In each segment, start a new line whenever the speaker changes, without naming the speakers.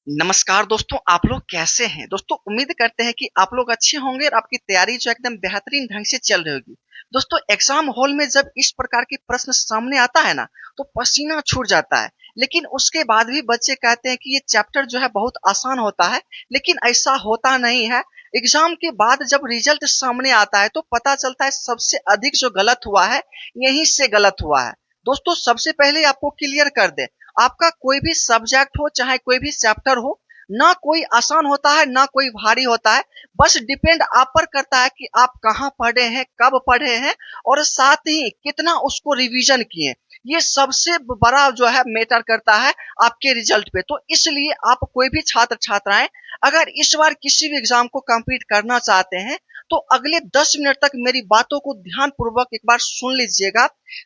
नमस्कार दोस्तों, आप लोग कैसे हैं? दोस्तों उम्मीद करते हैं कि आप लोग अच्छे होंगे और आपकी तैयारी जो एकदम बेहतरीन ढंग से चल रही होगी। दोस्तों एग्जाम हॉल में जब इस प्रकार के प्रश्न सामने आता है ना, तो पसीना छूट जाता है। लेकिन उसके बाद भी बच्चे कहते हैं कि ये चैप्टर जो है बहुत आसान होता है, लेकिन ऐसा होता नहीं है। एग्जाम के बाद जब रिजल्ट सामने आता है तो पता चलता है सबसे अधिक जो गलत हुआ है, यहीं से गलत हुआ है। दोस्तों सबसे पहले आपको क्लियर कर दे, आपका कोई भी सब्जेक्ट हो चाहे कोई भी चैप्टर हो, ना कोई आसान होता है ना कोई भारी होता है। बस डिपेंड आप पर करता है कि आप कहाँ पढ़े हैं, कब पढ़े हैं और साथ ही कितना उसको रिवीजन किए। ये सबसे बड़ा जो है मैटर करता है आपके रिजल्ट पे। तो इसलिए आप कोई भी छात्र छात्राएं अगर इस बार किसी भी एग्जाम को कंप्लीट करना चाहते हैं तो अगले 10 मिनट तक मेरी बातों को ध्यान पूर्वक एक बार सुन लीजिएगा।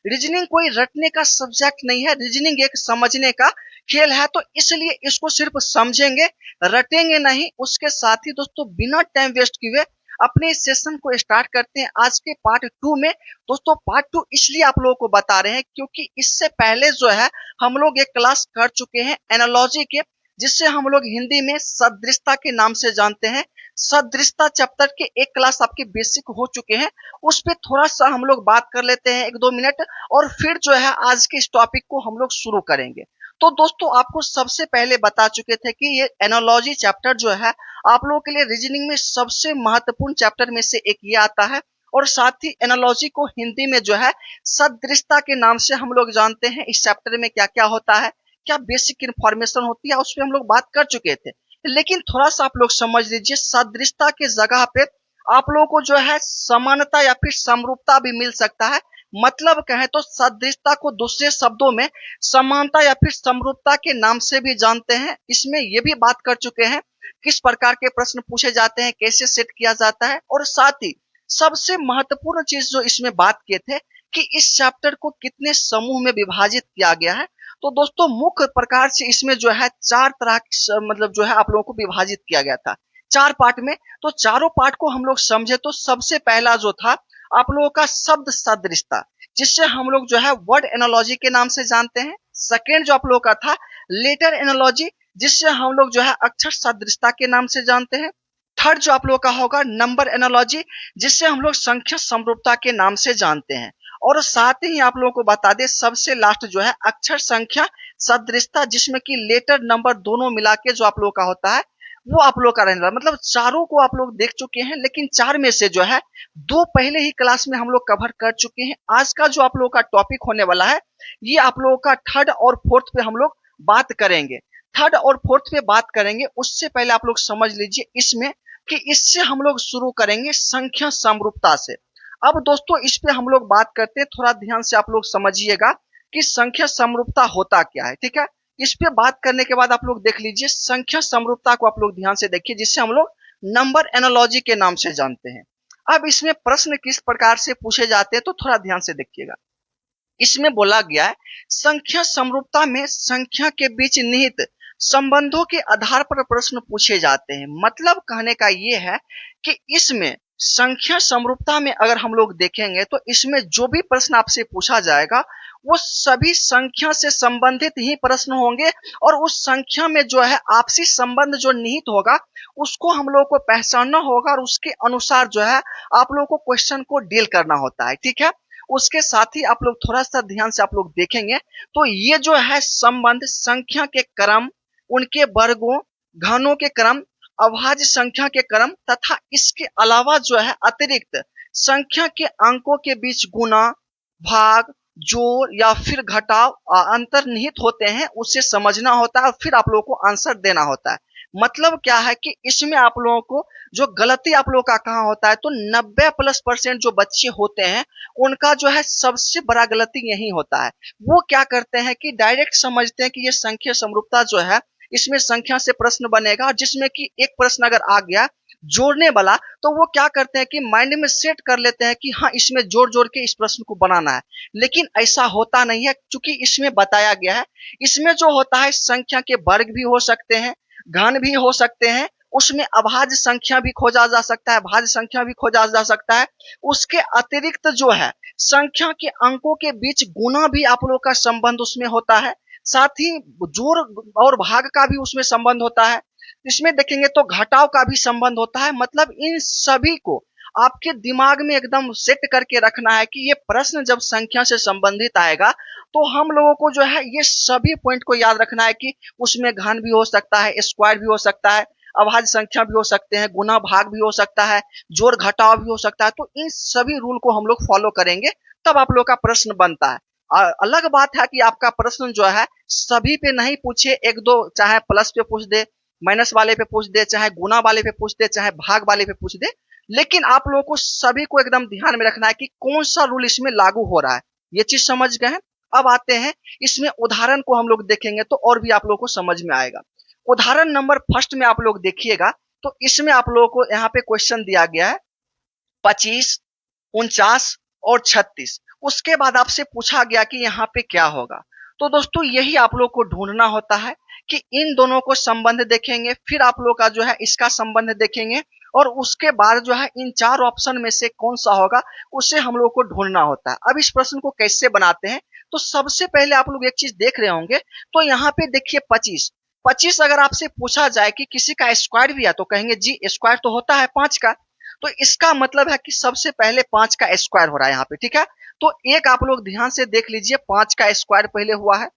रीजनिंग कोई रटने का सब्जेक्ट नहीं है, रीजनिंग एक समझने का खेल है। तो इसलिए इसको सिर्फ समझेंगे, रटेंगे नहीं। उसके साथ ही दोस्तों बिना टाइम वेस्ट किए अपने इस सेशन को स्टार्ट करते हैं आज के पार्ट 2 में। दोस्तों पार्ट 2 इसलिए आप लोगों को बता रहे हैं क्योंकि इससे पहले जो है हम लोग एक क्लास कर चुके हैं एनालॉजी के, जिससे हम लोग हिंदी में सदृशता के नाम से जानते हैं। सदृशता चैप्टर के एक क्लास आपके बेसिक हो चुके हैं, उस पे थोड़ा सा हम लोग बात कर लेते हैं 1-2 मिनट और फिर जो है आज के इस टॉपिक को हम लोग शुरू करेंगे। तो दोस्तों आपको सबसे पहले बता चुके थे कि ये एनालॉजी चैप्टर जो है आप लोगों के लिए रीजनिंग में सबसे महत्वपूर्ण चैप्टर में से एक ये आता है। और साथ ही एनालॉजी को हिंदी में जो है सदृशता के नाम से हम लोग जानते हैं। इस चैप्टर में क्या क्या होता है, क्या बेसिक इंफॉर्मेशन होती है, उस पर हम लोग बात कर चुके थे। लेकिन थोड़ा सा आप लोग समझ लीजिए, सदृशता के जगह पे आप लोगों को जो है समानता या फिर समरूपता भी मिल सकता है। मतलब कहें तो सदृशता को दूसरे शब्दों में समानता या फिर समरूपता के नाम से भी जानते हैं। इसमें ये भी बात कर चुके हैं किस प्रकार के प्रश्न पूछे जाते हैं, कैसे सेट किया जाता है। और साथ ही सबसे महत्वपूर्ण चीज जो इसमें बात किए थे कि इस चैप्टर को कितने समूह में विभाजित किया गया है। तो दोस्तों मुख्य प्रकार से इसमें जो है 4 तरह मतलब जो है आप लोगों को विभाजित किया गया था 4 पार्ट में। तो चारों पार्ट को हम लोग समझे तो सबसे पहला जो था आप लोगों का शब्द सदृशता, जिससे हम लोग जो है वर्ड एनालॉजी के नाम से जानते हैं। सेकेंड जो आप लोगों का था लेटर एनालॉजी, जिससे हम लोग जो है अक्षर सदृशता के नाम से जानते हैं। थर्ड जो आप लोगों का होगा नंबर एनालॉजी, जिससे हम लोग संख्या समरूपता के नाम से जानते हैं। और साथ ही आप लोगों को बता दें सबसे लास्ट जो है अक्षर संख्या सदृशता, जिसमें कि लेटर नंबर दोनों मिला के जो आप लोगों का होता है वो आप लोग का रहने वाला। मतलब चारों को आप लोग देख चुके हैं, लेकिन 4 में से जो है 2 पहले ही क्लास में हम लोग कवर कर चुके हैं। आज का जो आप लोगों का टॉपिक होने वाला है ये आप लोगों का थर्ड और फोर्थ पे हम लोग बात करेंगे। थर्ड और फोर्थ पे बात करेंगे उससे पहले आप लोग समझ लीजिए इसमें कि इससे हम लोग शुरू करेंगे संख्या समरूपता से। अब दोस्तों इस पे हम लोग बात करते हैं, थोड़ा ध्यान से आप लोग समझिएगा कि संख्या समरूपता होता क्या है। ठीक है, इस पे बात करने के बाद आप लोग देख लीजिए संख्या समरूपता को आप लोग ध्यान से देखिए, जिससे हम लोग नंबर एनालॉजी के नाम से जानते हैं। अब इसमें प्रश्न किस प्रकार से पूछे जाते हैं तो थोड़ा ध्यान से देखिएगा। इसमें बोला गया है संख्या समरूपता में संख्या के बीच निहित संबंधों के आधार पर प्रश्न पूछे जाते हैं। मतलब कहने का ये है कि इसमें संख्या समरूपता में अगर हम लोग देखेंगे तो इसमें जो भी प्रश्न आपसे पूछा जाएगा वो सभी संख्या से संबंधित ही प्रश्न होंगे। और उस संख्या में जो है आपसी संबंध जो निहित होगा उसको हम लोगों को पहचानना होगा और उसके अनुसार जो है आप लोगों को क्वेश्चन को डील करना होता है। ठीक है, उसके साथ ही आप लोग थोड़ा सा ध्यान से आप लोग देखेंगे तो ये जो है संबंध संख्या के क्रम, उनके वर्गों, घनों के क्रम, अभाज्य संख्या के क्रम तथा इसके अलावा जो है अतिरिक्त संख्या के अंकों के बीच गुना, भाग, जोड़ या फिर घटाव अंतर्निहित होते हैं, उसे समझना होता है और फिर आप लोगों को आंसर देना होता है। मतलब क्या है कि इसमें आप लोगों को जो गलती आप लोगों का कहाँ होता है तो 90+% जो बच्चे होते हैं उनका जो है सबसे बड़ा गलती यही होता है। वो क्या करते हैं कि डायरेक्ट समझते हैं कि ये संख्या समरूपता जो है इसमें संख्या से प्रश्न बनेगा, जिसमें कि एक प्रश्न अगर आ गया जोड़ने वाला तो वो क्या करते हैं कि माइंड में सेट कर लेते हैं कि हाँ इसमें जोड़ जोड़ के इस प्रश्न को बनाना है। लेकिन ऐसा होता नहीं है, क्योंकि इसमें बताया गया है इसमें जो होता है संख्या के वर्ग भी हो सकते हैं, घन भी हो सकते हैं, उसमें अभाज्य संख्या भी खोजा जा सकता है, भाज्य संख्या भी खोजा जा सकता है। उसके अतिरिक्त जो है संख्या के अंकों के बीच गुना भी आप लोग का संबंध उसमें होता है। साथ ही जोड़ और भाग का भी उसमें संबंध होता है। इसमें देखेंगे तो घटाव का भी संबंध होता है। मतलब इन सभी को आपके दिमाग में एकदम सेट करके रखना है कि ये प्रश्न जब संख्या से संबंधित आएगा तो हम लोगों को जो है ये सभी पॉइंट को याद रखना है कि उसमें घन भी हो सकता है, स्क्वायर भी हो सकता है, अभाज्य संख्या भी हो सकते हैं, गुना भाग भी हो सकता है, जोड़ घटाव भी हो सकता है। तो इन सभी रूल को हम लोग फॉलो करेंगे तब आप लोग का प्रश्न बनता है। अलग बात है कि आपका प्रश्न जो है सभी पे नहीं पूछे, एक दो चाहे प्लस पे पूछ दे, माइनस वाले पे पूछ दे, चाहे गुना वाले पे पूछ दे, चाहे भाग वाले पे पूछ दे, लेकिन आप लोगों को सभी को एकदम ध्यान में रखना है कि कौन सा रूल इसमें लागू हो रहा है। ये चीज समझ गए हैं। अब आते हैं इसमें उदाहरण को हम लोग देखेंगे तो और भी आप लोगों को समझ में आएगा। उदाहरण नंबर फर्स्ट में आप लोग देखिएगा तो इसमें आप लोगों को यहाँ पे क्वेश्चन दिया गया है 25, 49 और 36। उसके बाद आपसे पूछा गया कि यहाँ पे क्या होगा। तो दोस्तों यही आप लोग को ढूंढना होता है कि इन दोनों को संबंध देखेंगे, फिर आप लोग का जो है इसका संबंध देखेंगे और उसके बाद जो है इन चार ऑप्शन में से कौन सा होगा उसे हम लोग को ढूंढना होता है। अब इस प्रश्न को कैसे बनाते हैं तो सबसे पहले आप लोग एक चीज देख रहे होंगे तो यहाँ पे देखिए 25। 25 अगर आपसे पूछा जाए कि किसी का स्क्वायर भी है तो कहेंगे जी स्क्वायर तो होता है 5 का। तो इसका मतलब है कि सबसे पहले 5 का स्क्वायर हो रहा है यहाँ पे, ठीक है। तो एक आप लोग ध्यान से देख लीजिए 5 का स्क्वायर पहले हुआ है।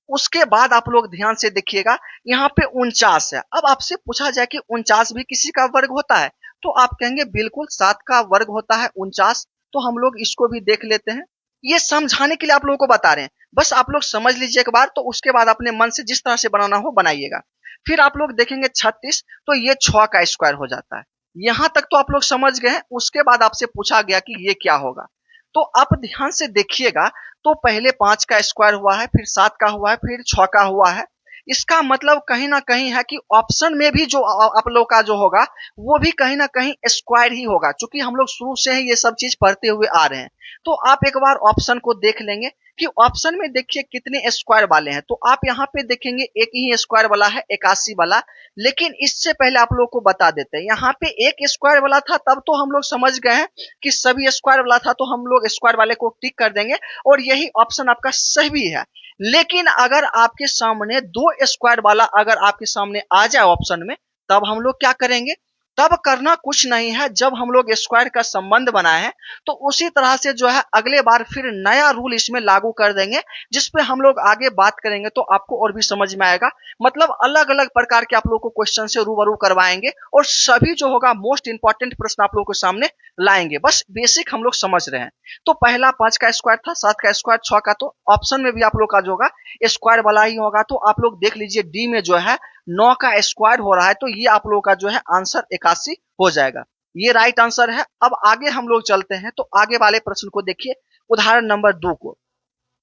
उसके बाद आप लोग ध्यान से देखिएगा यहाँ पे 49 है। अब आपसे पूछा जाए कि 49 भी किसी का वर्ग होता है तो आप कहेंगे बिल्कुल 7 का वर्ग होता है 49। तो हम लोग इसको भी देख लेते हैं। ये समझाने के लिए आप लोगों को बता रहे हैं, बस आप लोग समझ लीजिए एक बार, तो उसके बाद अपने मन से जिस तरह से बनाना हो बनाइएगा। फिर आप लोग देखेंगे 36 तो ये 6 का स्क्वायर हो जाता है। यहां तक तो आप लोग समझ गए हैं। उसके बाद आपसे पूछा गया कि ये क्या होगा। तो आप ध्यान से देखिएगा तो पहले 5 का स्क्वायर हुआ है, फिर 7 का हुआ है, फिर 6 का हुआ है। इसका मतलब कहीं ना कहीं है कि ऑप्शन में भी जो आप लोग का जो होगा वो भी कहीं ना कहीं स्क्वायर ही होगा, क्योंकि हम लोग शुरू से ही ये सब चीज पढ़ते हुए आ रहे हैं। तो आप एक बार ऑप्शन को देख लेंगे कि ऑप्शन में देखिए कितने स्क्वायर वाले हैं। तो आप यहाँ पे देखेंगे एक ही स्क्वायर वाला है 81 वाला। लेकिन इससे पहले आप लोग को बता देते हैं, यहाँ पे एक स्क्वायर वाला था तब तो हम लोग समझ गए हैं कि सभी स्क्वायर वाला था, तो हम लोग स्क्वायर वाले को टिक कर देंगे और यही ऑप्शन आपका सही भी है। लेकिन अगर आपके सामने दो स्क्वायर वाला अगर आपके सामने आ जाए ऑप्शन में, तब हम लोग क्या करेंगे। तब करना कुछ नहीं है, जब हम लोग स्क्वायर का संबंध बनाए हैं तो उसी तरह से जो है अगले बार फिर नया रूल इसमें लागू कर देंगे, जिस पे हम लोग आगे बात करेंगे तो आपको और भी समझ में आएगा। मतलब अलग अलग प्रकार के आप लोग को क्वेश्चन से रूबरू करवाएंगे और सभी जो होगा मोस्ट इंपॉर्टेंट प्रश्न आप लोगों के सामने लाएंगे। बस बेसिक हम लोग समझ रहे हैं। तो पहला 5 का स्क्वायर था, 7 का स्क्वायर, 6 का, तो ऑप्शन में भी आप लोग का जो होगा स्क्वायर वाला ही होगा। तो आप लोग देख लीजिए डी में जो है 9 का स्क्वायर हो रहा है, तो ये आप लोगों का जो है आंसर 81 हो जाएगा। ये राइट आंसर है। अब आगे हम लोग चलते हैं तो आगे वाले प्रश्न को देखिए, उदाहरण नंबर 2 को।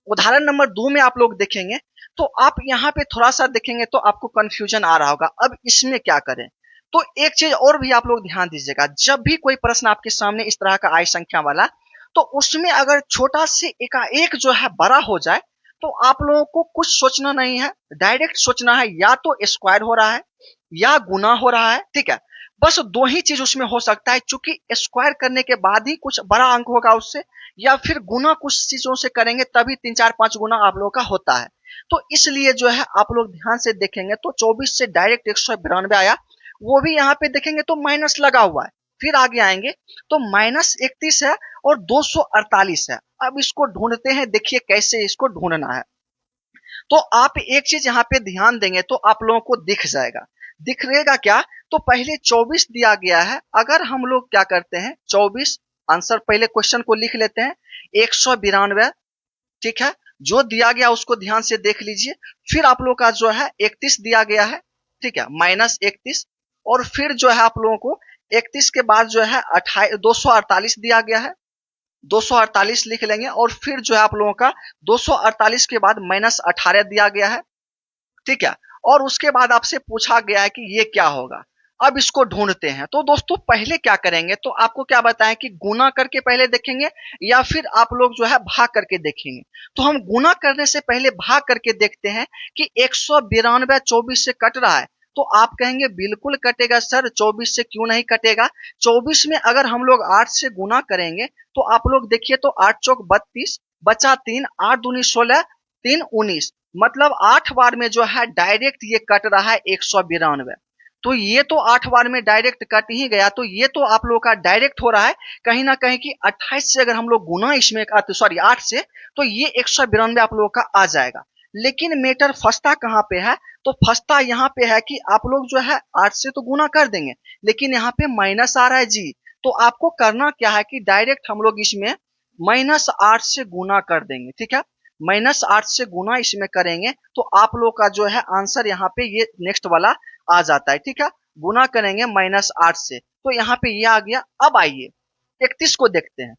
उदाहरण नंबर 2 में आप लोग देखेंगे तो आप यहाँ पे थोड़ा सा देखेंगे तो आपको कंफ्यूजन आ रहा होगा अब इसमें क्या करें। तो एक चीज और भी आप लोग ध्यान दीजिएगा, जब भी कोई प्रश्न आपके सामने इस तरह का आए संख्या वाला, तो उसमें अगर छोटा से एकाएक जो है बड़ा हो जाए तो आप लोगों को कुछ सोचना नहीं है, डायरेक्ट सोचना है या तो स्क्वायर हो रहा है या गुना हो रहा है, ठीक है। बस दो ही चीज उसमें हो सकता है, क्योंकि स्क्वायर करने के बाद ही कुछ बड़ा अंक होगा उससे, या फिर गुना कुछ चीजों से करेंगे तभी 3 4 5 गुना आप लोगों का होता है। तो इसलिए जो है आप लोग ध्यान से देखेंगे तो 24 से डायरेक्ट 192 आया, वो भी यहाँ पे देखेंगे तो माइनस लगा हुआ है। फिर आगे आएंगे तो -31 है और 248 है। अब इसको ढूंढते हैं, देखिए कैसे इसको ढूंढना है। तो आप एक चीज यहाँ पे ध्यान देंगे तो आप लोगों को दिख जाएगा। दिख रहेगा क्या, तो पहले 24 दिया गया है। अगर हम लोग क्या करते हैं 24 आंसर, पहले क्वेश्चन को लिख लेते हैं 192, ठीक है। जो दिया गया उसको ध्यान से देख लीजिए। फिर आप लोग का जो है 31 दिया गया है, ठीक है, -31। और फिर जो है आप लोगों को 31 के बाद जो है 248 दिया गया है, 248 लिख लेंगे। और फिर जो है आप लोगों का 248 के बाद -18 दिया गया है, ठीक है। और उसके बाद आपसे पूछा गया है कि ये क्या होगा। अब इसको ढूंढते हैं। तो दोस्तों पहले क्या करेंगे, तो आपको क्या बताएं कि गुना करके पहले देखेंगे या फिर आप लोग जो है भाग करके देखेंगे। तो हम गुना करने से पहले भाग करके देखते हैं कि 192 24 से कट रहा है। तो आप कहेंगे बिल्कुल कटेगा सर, 24 से क्यों नहीं कटेगा। 24 में अगर हम लोग 8 से गुना करेंगे तो आप लोग देखिए तो 8 चौक 32, बचा 3, 8 दूनी 16, 3 19। मतलब 8 बार में जो है डायरेक्ट ये कट रहा है 192। तो ये तो 8 बार में डायरेक्ट कट ही गया, तो ये तो आप लोगों का डायरेक्ट हो रहा है कहीं ना कहीं कि 28 से अगर हम लोग गुना इसमें सॉरी 8 से, तो ये 192 आप लोगों का आ जाएगा। लेकिन मेटर फंसता कहाँ पे है? तो फंसता यहाँ पे है कि आप लोग जो है 8 से तो गुना कर देंगे, लेकिन यहाँ पे माइनस आ रहा है जी। तो आपको करना क्या है कि डायरेक्ट हम लोग इसमें -8 से गुना कर देंगे, ठीक है। -8 से गुना इसमें करेंगे तो आप लोग का जो है आंसर यहाँ पे ये नेक्स्ट वाला आ जाता है, ठीक है। गुना करेंगे -8 से, तो यहाँ पे ये आ गया। अब आइए 31 को देखते हैं।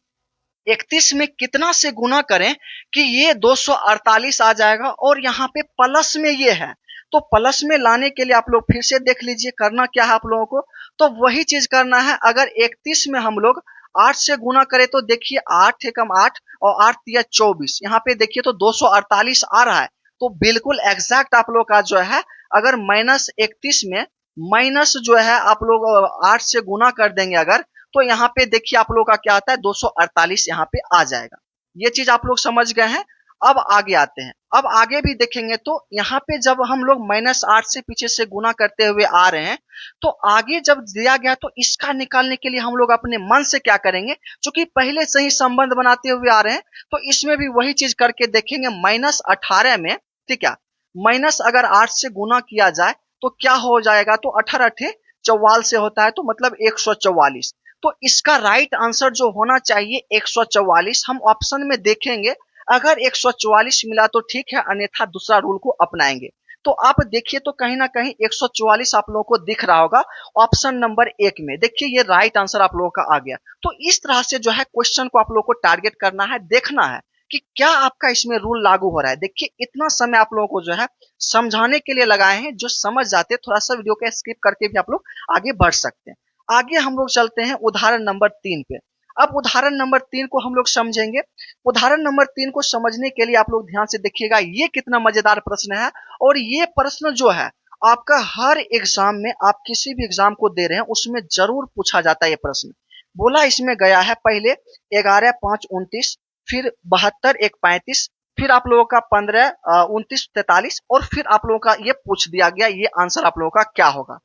31 में कितना से गुना करें कि ये 248 आ जाएगा, और यहाँ पे प्लस में ये है, तो प्लस में लाने के लिए आप लोग फिर से देख लीजिए करना क्या है आप लोगों को। तो वही चीज करना है। अगर 31 में हम लोग 8 से गुना करें तो देखिए 8 एकम 8 और 8 तिया 24, यहाँ पे देखिए तो 248 आ रहा है। तो बिल्कुल एग्जैक्ट आप लोग का जो है, अगर -31 में माइनस जो है आप लोग 8 से गुना कर देंगे अगर, तो यहाँ पे देखिए आप लोग का क्या आता है 248 यहाँ पे आ जाएगा। ये चीज आप लोग समझ गए हैं। अब आगे आते हैं। अब आगे भी देखेंगे तो यहाँ पे जब हम लोग -8 से पीछे से गुना करते हुए आ रहे हैं, तो आगे जब दिया गया तो इसका निकालने के लिए हम लोग अपने मन से क्या करेंगे, क्योंकि पहले से ही संबंध बनाते हुए आ रहे हैं, तो इसमें भी वही चीज करके देखेंगे। -18 में, ठीक है, माइनस अगर 8 से गुना किया जाए तो क्या हो जाएगा, तो 18 अठे 44 से होता है, तो मतलब 144। तो इसका राइट आंसर जो होना चाहिए 144। हम ऑप्शन में देखेंगे, अगर 144 मिला तो ठीक है, अन्यथा दूसरा रूल को अपनाएंगे। तो आप देखिए तो कहीं ना कहीं 144 आप लोगों को दिख रहा होगा ऑप्शन नंबर 1 में। देखिए ये राइट आंसर आप लोगों का आ गया। तो इस तरह से जो है क्वेश्चन को आप लोगों को टारगेट करना है, देखना है कि क्या आपका इसमें रूल लागू हो रहा है। देखिए इतना समय आप लोगों को जो है समझाने के लिए लगाए हैं, जो समझ जाते हैं थोड़ा सा वीडियो को स्किप करके भी आप लोग आगे बढ़ सकते हैं। आगे हम लोग चलते हैं उदाहरण नंबर 3 पे। अब उदाहरण नंबर 3 को हम लोग समझेंगे। उदाहरण नंबर 3 को समझने के लिए आप लोग ध्यान से देखिएगा, ये कितना मजेदार प्रश्न है। और ये प्रश्न जो है आपका हर एग्जाम में, आप किसी भी एग्जाम को दे रहे हैं उसमें जरूर पूछा जाता है ये प्रश्न। बोला इसमें गया है पहले 11 5 29, फिर 72 1 35, फिर आप लोगों का 15 29 43, और फिर आप लोगों का ये पूछ दिया गया ये आंसर आप लोगों का क्या होगा।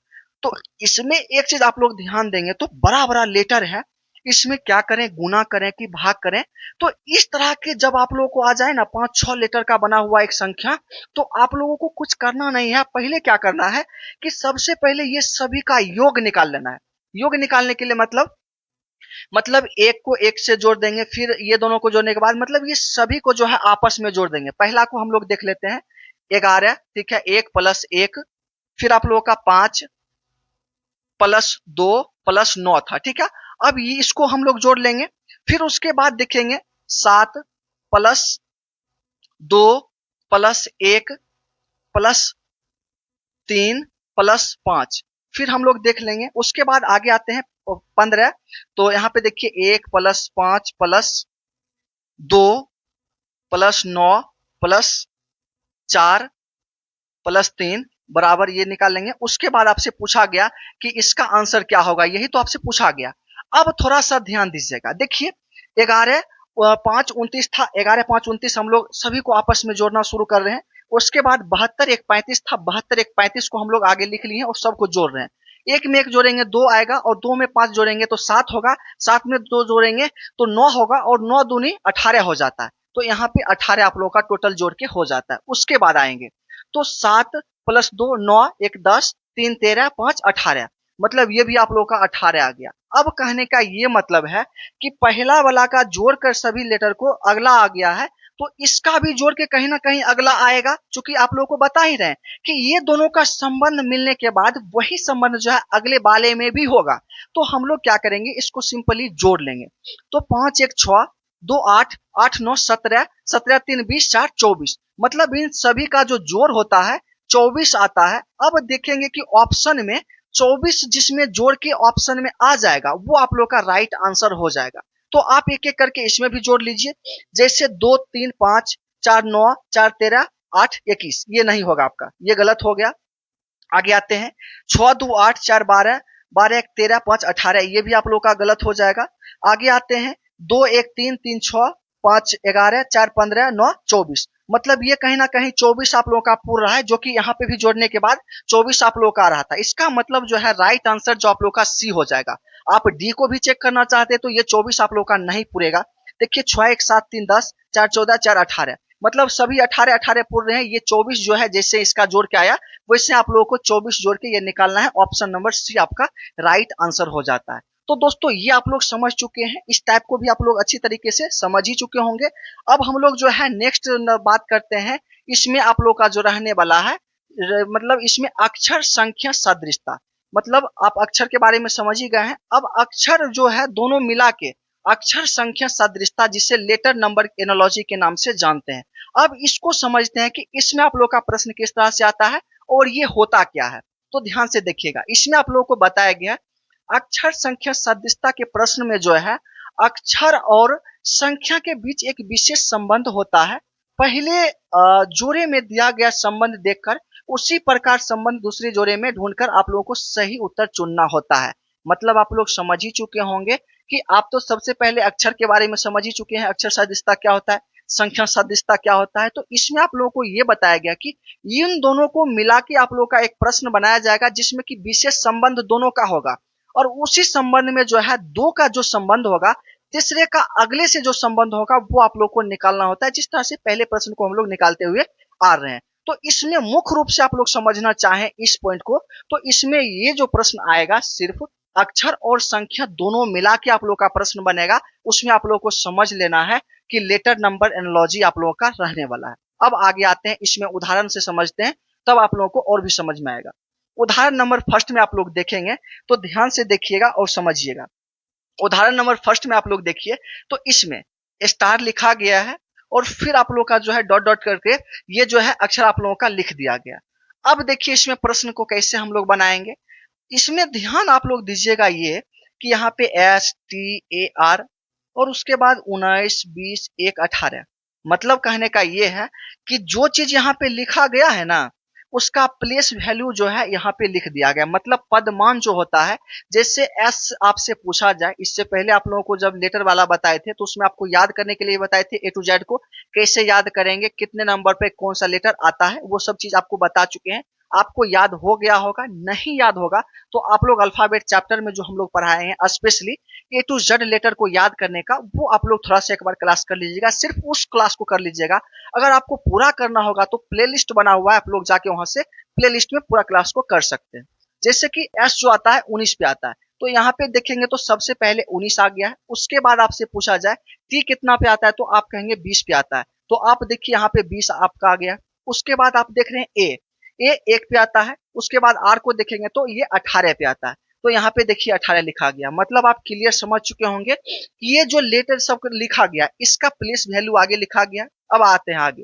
तो इसमें एक चीज आप लोग ध्यान देंगे तो बड़ा बड़ा लेटर है, इसमें क्या करें, गुना करें कि भाग करें। तो इस तरह के जब आप लोगों को आ जाए ना 5-6 लेटर का बना हुआ एक संख्या, तो आप लोगों को कुछ करना नहीं है। पहले क्या करना है कि सबसे पहले ये सभी का योग निकाल लेना है। योग निकालने के लिए मतलब एक को एक से जोड़ देंगे, फिर ये दोनों को जोड़ने के बाद मतलब ये सभी को जो है आपस में जोड़ देंगे। पहला को हम लोग देख लेते हैं 11, ठीक है, 1 + 1, फिर आप लोगों का 5 + 2 + 9 था, ठीक है। अब ये इसको हम लोग जोड़ लेंगे। फिर उसके बाद देखेंगे 7 + 2 + 1 + 3 + 5, फिर हम लोग देख लेंगे। उसके बाद आगे आते हैं 15। तो यहाँ पे देखिए 1 + 5 + 2 + 9 + 4 + 3 बराबर ये निकाल लेंगे। उसके बाद आपसे पूछा गया कि इसका आंसर क्या होगा, यही तो आपसे पूछा गया। अब थोड़ा सा ध्यान दीजिएगा, देखिए 11 5 29 था, 11 5 29 हम लोग सभी को आपस में जोड़ना शुरू कर रहे हैं। उसके बाद 72 1 35 था, 72 1 35 को हम लोग आगे लिख लिए और सबको जोड़ रहे हैं। एक में एक जोड़ेंगे 2 आएगा, और 2 में 5 जोड़ेंगे तो 7 होगा, 7 में 2 जोड़ेंगे तो 9 होगा, और 9 दूनी 18 हो जाता है। तो यहाँ पे 18 आप लोगों का टोटल जोड़ के हो जाता है। उसके बाद आएंगे तो 7 + 2 9 1 10 3 13 5 18, मतलब ये भी आप लोगों का 18 आ गया। अब कहने का ये मतलब है कि पहला वाला का जोड़कर सभी लेटर को अगला आ गया है, तो इसका भी जोड़ के कहीं ना कहीं अगला आएगा। चूंकि आप लोगों को बता ही रहे हैं कि ये दोनों का संबंध मिलने के बाद वही संबंध जो है अगले वाले में भी होगा। तो हम लोग क्या करेंगे, इसको सिंपली जोड़ लेंगे। तो 5 1 6 2 8 8 9 17 17 3 20 4 24, मतलब इन सभी का जो जोड़ होता है 24 आता है। अब देखेंगे कि ऑप्शन में 24 जिसमें जोड़ के ऑप्शन में आ जाएगा वो आप लोग का राइट आंसर हो जाएगा। तो आप एक एक करके इसमें भी जोड़ लीजिए। जैसे 2 3 5 4 9 4 13 8 21, ये नहीं होगा आपका, ये गलत हो गया। आगे आते हैं 6 2 8 4 12 12 1 13 5 18, ये भी आप लोग का गलत हो जाएगा। आगे आते हैं 2 1 3 3 6 5 11 4 15 9 24, मतलब ये कहीं ना कहीं 24 आप लोगों का पूर्ण रहा है, जो कि यहाँ पे भी जोड़ने के बाद 24 आप लोगों का आ रहा था। इसका मतलब जो है राइट आंसर जो आप लोग का सी हो जाएगा। आप डी को भी चेक करना चाहते हैं तो ये 24 आप लोग का नहीं पूरेगा। देखिए 6 1 7 3 10 4 14 4 18, मतलब सभी 18 18 पूर्ण रहे हैं। ये 24 जो है जैसे इसका जोड़ के आया वैसे आप लोगों को 24 जोड़ के ये निकालना है। ऑप्शन नंबर सी आपका राइट आंसर हो जाता है। तो दोस्तों ये आप लोग समझ चुके हैं, इस टाइप को भी आप लोग अच्छी तरीके से समझ ही चुके होंगे। अब हम लोग जो है नेक्स्ट बात करते हैं, इसमें आप लोग का जो रहने वाला है मतलब इसमें अक्षर संख्या सदृशता। मतलब आप अक्षर के बारे में समझ ही गए हैं। अब अक्षर जो है दोनों मिला के अक्षर संख्या सदृशता, जिसे लेटर नंबर एनालॉजी के नाम से जानते हैं। अब इसको समझते हैं कि इसमें आप लोग का प्रश्न किस तरह से आता है और ये होता क्या है। तो ध्यान से देखिएगा, इसमें आप लोगों को बताया गया है अक्षर संख्या सदृशता के प्रश्न में जो है अक्षर और संख्या के बीच एक विशेष संबंध होता है। पहले जोड़े में दिया गया संबंध देखकर उसी प्रकार संबंध दूसरे जोड़े में ढूंढकर आप लोगों को सही उत्तर चुनना होता है। मतलब आप लोग समझ ही चुके होंगे कि आप तो सबसे पहले अक्षर के बारे में समझ ही चुके हैं, अक्षर सदृशता क्या होता है, संख्या सदृशता क्या होता है। तो इसमें आप लोगों को ये बताया गया कि इन दोनों को मिला के आप लोगों का एक प्रश्न बनाया जाएगा जिसमें कि विशेष संबंध दोनों का होगा, और उसी संबंध में जो है दो का जो संबंध होगा तीसरे का अगले से जो संबंध होगा वो आप लोग को निकालना होता है, जिस तरह से पहले प्रश्न को हम लोग निकालते हुए आ रहे हैं। तो इसमें मुख्य रूप से आप लोग समझना चाहें इस पॉइंट को, तो इसमें ये जो प्रश्न आएगा सिर्फ अक्षर और संख्या दोनों मिला के आप लोग का प्रश्न बनेगा। उसमें आप लोग को समझ लेना है कि लेटर नंबर एनालॉजी आप लोगों का रहने वाला है। अब आगे आते हैं, इसमें उदाहरण से समझते हैं, तब आप लोगों को और भी समझ में आएगा। उदाहरण नंबर फर्स्ट में आप लोग देखेंगे तो ध्यान से देखिएगा और समझिएगा। उदाहरण नंबर फर्स्ट में आप लोग देखिए तो इसमें स्टार लिखा गया है और फिर आप लोग का जो है डॉट डॉट करके ये जो है अक्षर आप लोगों का लिख दिया गया। अब देखिए इसमें प्रश्न को कैसे हम लोग बनाएंगे। इसमें ध्यान आप लोग दीजिएगा ये कि यहाँ पे STAR और उसके बाद 19 20 1 18, मतलब कहने का ये है कि जो चीज यहाँ पे लिखा गया है ना उसका प्लेस वैल्यू जो है यहाँ पे लिख दिया गया। मतलब पदमान जो होता है, जैसे एस आपसे पूछा जाए, इससे पहले आप लोगों को जब लेटर वाला बताए थे तो उसमें आपको याद करने के लिए बताए थे A to Z को कैसे याद करेंगे, कितने नंबर पे कौन सा लेटर आता है, वो सब चीज आपको बता चुके हैं। आपको याद हो गया होगा, नहीं याद होगा तो आप लोग अल्फाबेट चैप्टर में जो हम लोग पढ़ाए हैं specially A to Z letter को याद करने का, वो आप लोग थोड़ा सा एक बार क्लास कर लीजिएगा, सिर्फ उस क्लास को कर लीजिएगा। अगर आपको पूरा करना होगा तो प्लेलिस्ट बना हुआ है, आप लोग जाके वहां से प्लेलिस्ट में पूरा क्लास को कर सकते हैं। जैसे कि एस जो आता है 19 पे आता है, तो यहाँ पे देखेंगे तो सबसे पहले 19 आ गया है। उसके बाद आपसे पूछा जाए टी कितना पे आता है तो आप कहेंगे 20 पे आता है, तो आप देखिए यहाँ पे 20 आपका आ गया। उसके बाद आप देख रहे हैं ए 1 पे आता है। उसके बाद आर को देखेंगे तो ये 18 पे आता है, तो यहाँ पे देखिए 18 लिखा गया। मतलब आप क्लियर समझ चुके होंगे ये जो लेटर सब लिखा गया इसका प्लेस वैल्यू आगे लिखा गया। अब आते हैं आगे,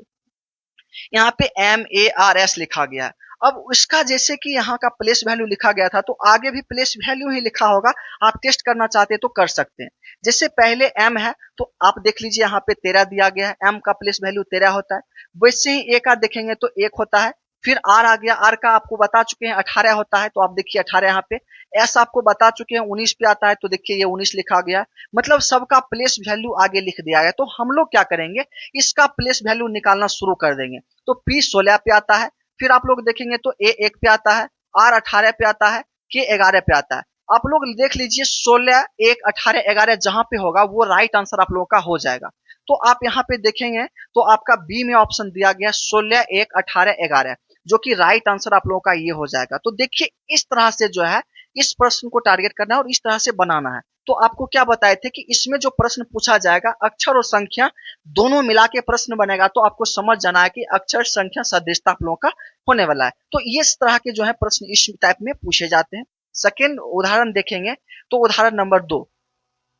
यहाँ पे MARS लिखा गया है। अब उसका जैसे कि यहाँ का प्लेस वैल्यू लिखा गया था तो आगे भी प्लेस वैल्यू ही लिखा होगा। आप टेस्ट करना चाहते हैं तो कर सकते हैं। जैसे पहले M है तो आप देख लीजिए यहाँ पे 13 दिया गया है, M का प्लेस वैल्यू 13 होता है। वैसे ही A का देखेंगे तो 1 होता है। फिर R आ गया, R का आपको बता चुके हैं 18 होता है, तो आप देखिए 18 यहाँ पे। S आपको बता चुके हैं 19 पे आता है, तो देखिए ये 19 लिखा गया है। मतलब सबका प्लेस वैल्यू आगे लिख दिया गया। तो हम लोग क्या करेंगे, इसका प्लेस वैल्यू निकालना शुरू कर देंगे। तो P 16 पे आता है। फिर आप लोग देखेंगे तो A 1 पे आता है, R 18 पे आता है, K 11 पे आता है। आप लोग देख लीजिए 16 1 18 11 जहां पे होगा वो राइट आंसर आप लोगों का हो जाएगा। तो आप यहाँ पे देखेंगे तो आपका बी में ऑप्शन दिया गया 16 1 18 11, जो कि राइट आंसर आप लोगों का ये हो जाएगा। तो देखिए इस तरह से जो है इस प्रश्न को टारगेट करना है और इस तरह से बनाना है। तो आपको क्या बताए थे कि इसमें जो प्रश्न पूछा जाएगा अक्षर और संख्या दोनों मिला के प्रश्न बनेगा, तो आपको समझ जाना है कि अक्षर संख्या सदृशता आप लोगों का होने वाला है। तो ये इस तरह के जो है प्रश्न इस टाइप में पूछे जाते हैं। सेकेंड उदाहरण देखेंगे तो उदाहरण नंबर 2,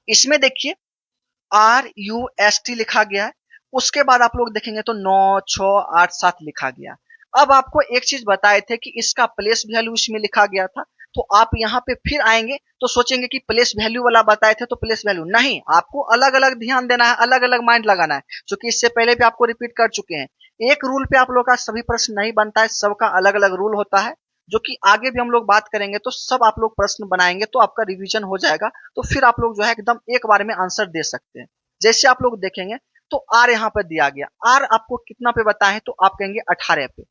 इसमें देखिए RUST लिखा गया है। उसके बाद आप लोग देखेंगे तो 9 6 8 7 लिखा गया। अब आपको एक चीज बताए थे कि इसका प्लेस वैल्यू इसमें लिखा गया था, तो आप यहाँ पे फिर आएंगे तो सोचेंगे कि प्लेस वैल्यू वाला बताए थे तो प्लेस वैल्यू नहीं, आपको अलग अलग ध्यान देना है, अलग अलग माइंड लगाना है, क्योंकि इससे पहले भी आपको रिपीट कर चुके हैं। एक रूल पे आप लोग का सभी प्रश्न नहीं बनता है, सबका अलग अलग रूल होता है, जो कि आगे भी हम लोग बात करेंगे। तो सब आप लोग प्रश्न बनाएंगे तो आपका रिवीजन हो जाएगा, तो फिर आप लोग जो है एकदम एक बार में आंसर दे सकते हैं। जैसे आप लोग देखेंगे तो आर यहाँ पर दिया गया, आर आपको कितना पे बताएं तो आप कहेंगे 18 पे,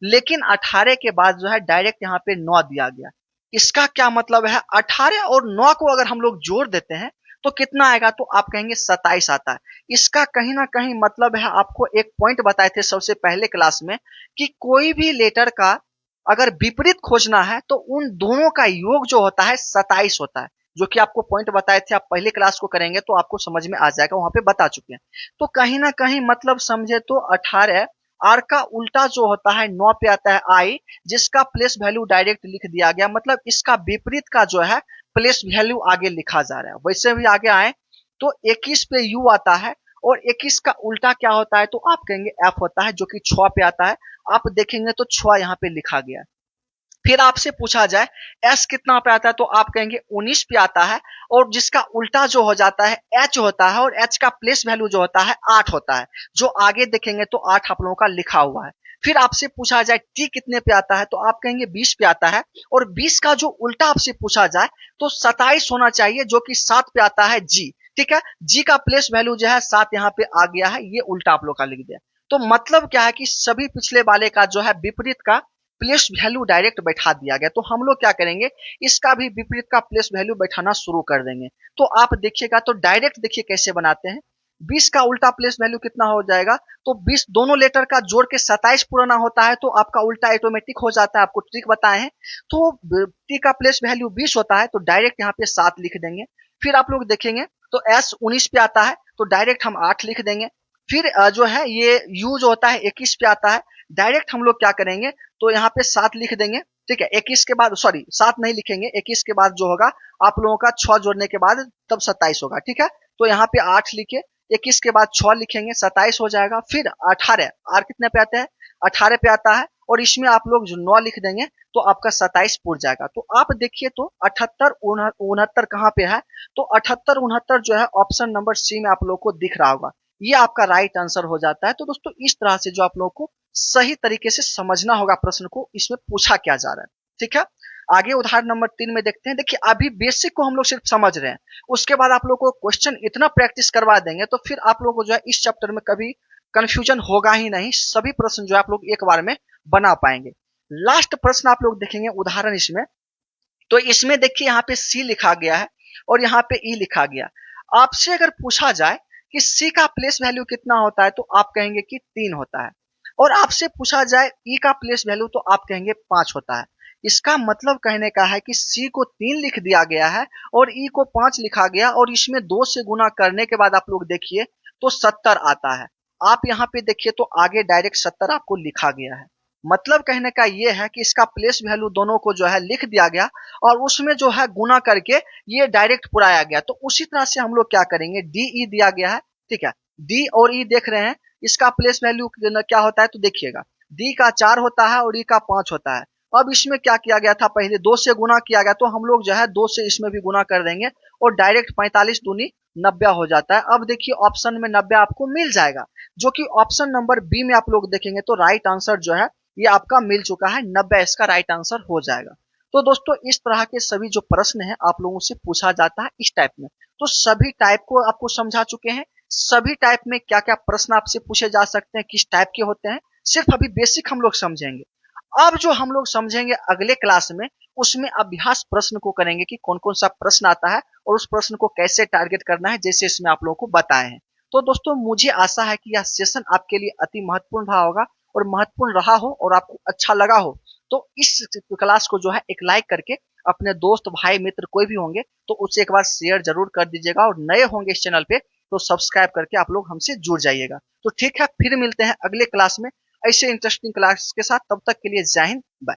लेकिन 18 के बाद जो है डायरेक्ट यहाँ पे 9 दिया गया। इसका क्या मतलब है, 18 और 9 को अगर हम लोग जोड़ देते हैं तो कितना आएगा, तो आप कहेंगे 27 आता है। इसका कहीं ना कहीं मतलब है, आपको एक पॉइंट बताए थे सबसे पहले क्लास में कि कोई भी लेटर का अगर विपरीत खोजना है तो उन दोनों का योग जो होता है 27 होता है, जो कि आपको पॉइंट बताए थे। आप पहले क्लास को करेंगे तो आपको समझ में आ जाएगा, वहां पे बता चुके हैं। तो कहीं ना कहीं मतलब समझे तो 18, आर का उल्टा जो होता है 9 पे आता है आई, जिसका प्लेस वैल्यू डायरेक्ट लिख दिया गया, मतलब इसका विपरीत का जो है प्लेस वैल्यू आगे लिखा जा रहा है। वैसे भी आगे आए तो 21 पे यू आता है, और 21 का उल्टा क्या होता है, तो आप कहेंगे एफ होता है, जो कि 6 पे आता है। आप देखेंगे तो 6 यहाँ पे लिखा गया है। फिर आपसे पूछा जाए एस कितना पे आता है, तो आप कहेंगे 19 पे आता है, और जिसका उल्टा जो हो जाता है एच होता है, और एच का प्लेस वैल्यू जो होता है 8 होता है, जो आगे देखेंगे तो 8 आप लोगों का लिखा हुआ है। फिर आपसे पूछा जाए टी कितने पे आता है, तो आप कहेंगे 20 पे आता है, और 20 का जो उल्टा आपसे पूछा जाए तो 27 होना चाहिए, जो कि 7 पे आता है जी। ठीक है, जी का प्लेस वैल्यू जो है 7 यहाँ पे आ गया है, ये उल्टा आप लोग का लिख दिया। तो मतलब क्या है कि सभी पिछले वाले का जो है विपरीत का प्लेस वैल्यू डायरेक्ट बैठा दिया गया, तो हम लोग क्या करेंगे, इसका भी विपरीत का प्लेस वैल्यू बैठाना शुरू कर देंगे। तो आप देखिएगा तो डायरेक्ट देखिए कैसे बनाते हैं। 20 का उल्टा प्लेस वैल्यू कितना हो जाएगा, तो 20 दोनों लेटर का जोड़ के 27 पुराना होता है, तो आपका उल्टा ऑटोमेटिक हो जाता है, आपको ट्रिक बताए हैं। तो टी का प्लेस वैल्यू 20 होता है, तो डायरेक्ट यहाँ पे 7 लिख देंगे। फिर आप लोग देखेंगे तो एस 19 पे आता है, तो डायरेक्ट हम 8 लिख देंगे। फिर जो है ये यू जो होता है 21 पे आता है, डायरेक्ट हम लोग क्या करेंगे, तो यहाँ पे 7 लिख देंगे। ठीक है, 21 के बाद सॉरी 7 नहीं लिखेंगे, 21 के बाद जो होगा आप लोगों का 6 जोड़ने के बाद तब 27 होगा। ठीक है, तो यहाँ पे 8 लिखे, 21 के बाद 6 लिखेंगे, 27 हो जाएगा। फिर 18, आर कितने पे आता है, 18 पे आता है, और इसमें आप लोग जो 9 लिख देंगे तो आपका 27 पुर जाएगा। तो आप देखिए तो 78 69 कहाँ पे है, तो 78 69 जो है ऑप्शन नंबर सी में आप लोग को दिख रहा होगा, ये आपका राइट आंसर हो जाता है। तो दोस्तों इस तरह से जो आप लोगों को सही तरीके से समझना होगा प्रश्न को, इसमें पूछा क्या जा रहा है। ठीक है, आगे उदाहरण नंबर 3 में देखते हैं। देखिए अभी बेसिक को हम लोग सिर्फ समझ रहे हैं, उसके बाद आप लोग को क्वेश्चन इतना प्रैक्टिस करवा देंगे तो फिर आप लोग को जो है इस चैप्टर में कभी कंफ्यूजन होगा ही नहीं, सभी प्रश्न जो है आप लोग एक बार में बना पाएंगे। लास्ट प्रश्न आप लोग देखेंगे उदाहरण इसमें, तो इसमें देखिए यहाँ पे सी लिखा गया है और यहाँ पे ई लिखा गया। आपसे अगर पूछा जाए कि सी का प्लेस वैल्यू कितना होता है, तो आप कहेंगे कि 3 होता है, और आपसे पूछा जाए ई का प्लेस वैल्यू, तो आप कहेंगे 5 होता है। इसका मतलब कहने का है कि सी को 3 लिख दिया गया है और ई को 5 लिखा गया, और इसमें 2 से गुना करने के बाद आप लोग देखिए तो 70 आता है। आप यहाँ पे देखिए तो आगे डायरेक्ट 70 आपको लिखा गया है। मतलब कहने का ये है कि इसका प्लेस वैल्यू दोनों को जो है लिख दिया गया, और उसमें जो है गुना करके ये डायरेक्ट पुराया गया। तो उसी तरह से हम लोग क्या करेंगे, डी ई दिया गया है। ठीक है, डी और ई देख रहे हैं, इसका प्लेस वैल्यू क्या होता है, तो देखिएगा डी का 4 होता है और ई का 5 होता है। अब इसमें क्या किया गया था, पहले 2 से गुना किया गया, तो हम लोग जो है 2 से इसमें भी गुना कर देंगे और डायरेक्ट 45 दूनी 90 हो जाता है। अब देखिए ऑप्शन में 90 आपको मिल जाएगा, जो कि ऑप्शन नंबर बी में आप लोग देखेंगे तो राइट आंसर जो है ये आपका मिल चुका है, 90 इसका राइट आंसर हो जाएगा। तो दोस्तों इस तरह के सभी जो प्रश्न है आप लोगों से पूछा जाता है इस टाइप में। तो सभी टाइप को आपको समझा चुके हैं, सभी टाइप में क्या क्या प्रश्न आपसे पूछे जा सकते हैं, किस टाइप के होते हैं, सिर्फ अभी बेसिक हम लोग समझेंगे। अब जो हम लोग समझेंगे अगले क्लास में, उसमें अभ्यास प्रश्न को करेंगे कि कौन कौन सा प्रश्न आता है और उस प्रश्न को कैसे टारगेट करना है, जैसे इसमें आप लोगों को बताए हैं। तो दोस्तों मुझे आशा है कि यह सेशन आपके लिए अति महत्वपूर्ण रहा होगा और महत्वपूर्ण रहा हो और आपको अच्छा लगा हो। तो इस क्लास को जो है एक लाइक करके अपने दोस्त भाई मित्र कोई भी होंगे तो उसे एक बार शेयर जरूर कर दीजिएगा, और नए होंगे इस चैनल पे तो सब्सक्राइब करके आप लोग हमसे जुड़ जाइएगा। तो ठीक है, फिर मिलते हैं अगले क्लास में ऐसे इंटरेस्टिंग क्लास के साथ। तब तक के लिए जय हिंद, बाय।